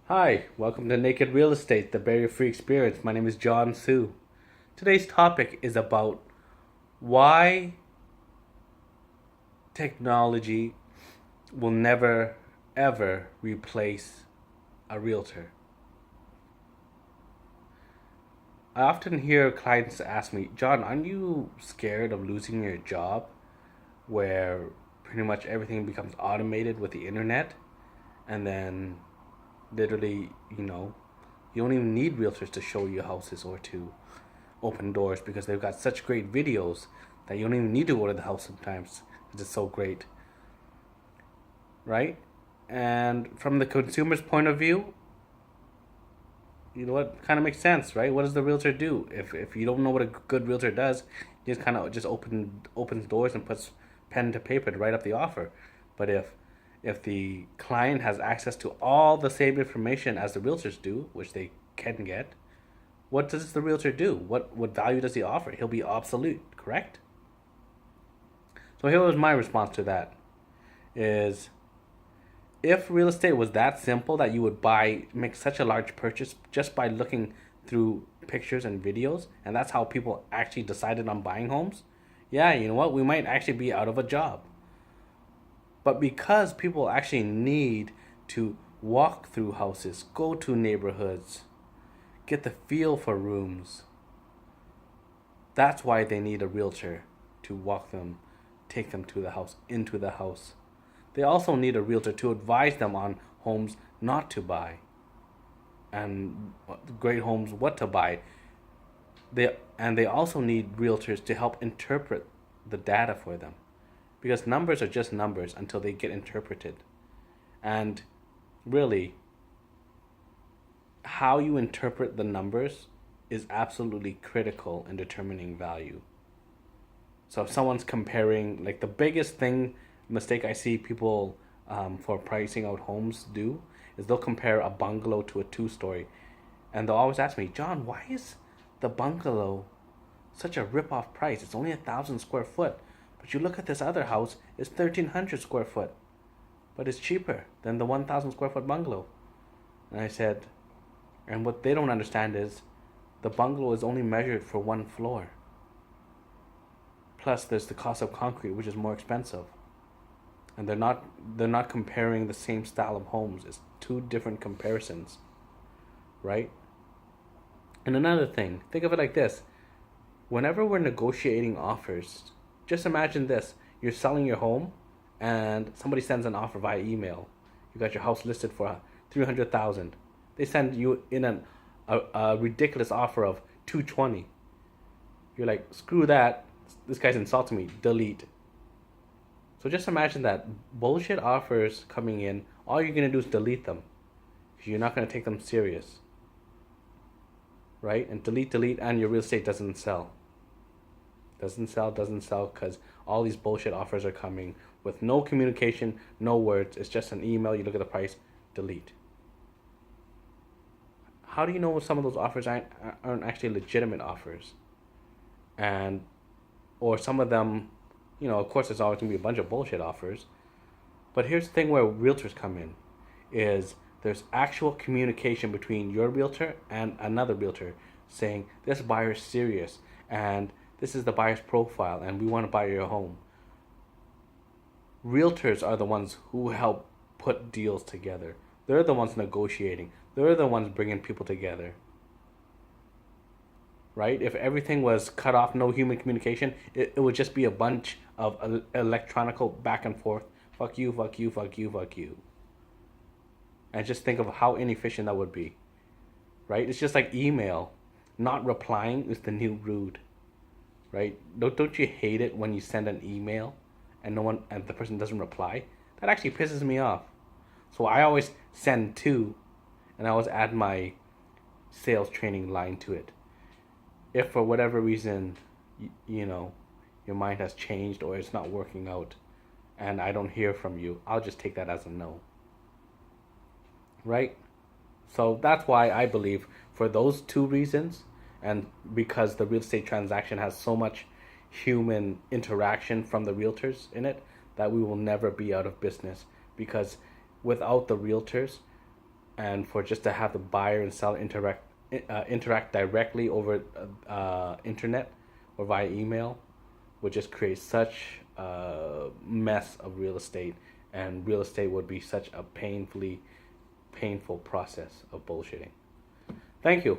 Hi, welcome to Naked Real Estate, the barrier-free experience. My name is John Sue. Today's topic is about why technology will never ever replace a realtor. I often hear clients ask me, John, aren't you scared of losing your job where pretty much everything becomes automated with the internet and then literally, you don't even need realtors to show you houses or to open doors because they've got such great videos that you don't even need to go to the house sometimes. It's just so great, right? And from the consumer's point of view, you know what kind of makes sense, right? What does the realtor do? If you don't know what a good realtor does, he just kind of just opens doors and puts pen to paper to write up the offer. But if the client has access to all the same information as the realtors do, which they can get, what does the realtor do? What value does he offer? He'll be obsolete, correct? So here was my response to that is if real estate was that simple that you would make such a large purchase just by looking through pictures and videos, and that's how people actually decided on buying homes, yeah, you know what? We might actually be out of a job. But because people actually need to walk through houses, go to neighborhoods, get the feel for rooms, that's why they need a realtor to walk them, take them to the house, into the house. They also need a realtor to advise them on homes not to buy and great homes what to buy. They also need realtors to help interpret the data for them because numbers are just numbers until they get interpreted. And really, how you interpret the numbers is absolutely critical in determining value. So if someone's comparing, like the biggest mistake I see people for pricing out homes do is they'll compare a bungalow to a two-story, and they'll always ask me, John, why is the bungalow such a rip-off price? It's only 1,000 square foot, but you look at this other house, it's 1,300 square foot, but it's cheaper than the 1,000 square foot bungalow. And I said, and what they don't understand is the bungalow is only measured for one floor. Plus, there's the cost of concrete, which is more expensive. And they're not comparing the same style of homes. It's two different comparisons, right? And another thing, think of it like this: whenever we're negotiating offers, just imagine this: you're selling your home, and somebody sends an offer via email. You got your house listed for 300,000. They send you in a ridiculous offer of 220. You're like, screw that. This guy's insulting me. Delete. So just imagine that bullshit offers coming in. All you're gonna do is delete them. You're not gonna take them serious, right? And delete, and your real estate doesn't sell. Doesn't sell because all these bullshit offers are coming with no communication, no words. It's just an email. You look at the price, delete. How do you know some of those offers aren't actually legitimate offers? And or some of them, of course, there's always gonna be a bunch of bullshit offers. But here's the thing where realtors come in, is there's actual communication between your realtor and another realtor saying this buyer's serious and this is the buyer's profile and we want to buy your home. Realtors are the ones who help put deals together. They're the ones negotiating. They're the ones bringing people together. Right? If everything was cut off, no human communication, it would just be a bunch of electronical back and forth. Fuck you, fuck you, fuck you, fuck you. And just think of how inefficient that would be. Right? It's just like email. Not replying is the new rude. Right? Don't you hate it when you send an email and the person doesn't reply? That actually pisses me off. So I always send two, and I always add my sales training line to it. If for whatever reason, your mind has changed or it's not working out, and I don't hear from you, I'll just take that as a no. Right? So that's why I believe for those two reasons, and because the real estate transaction has so much human interaction from the realtors in it, that we will never be out of business. Because without the realtors, and for just to have the buyer and seller interact directly over internet or via email would just create such a mess of real estate, and real estate would be such a painful process of bullshitting. Thank you.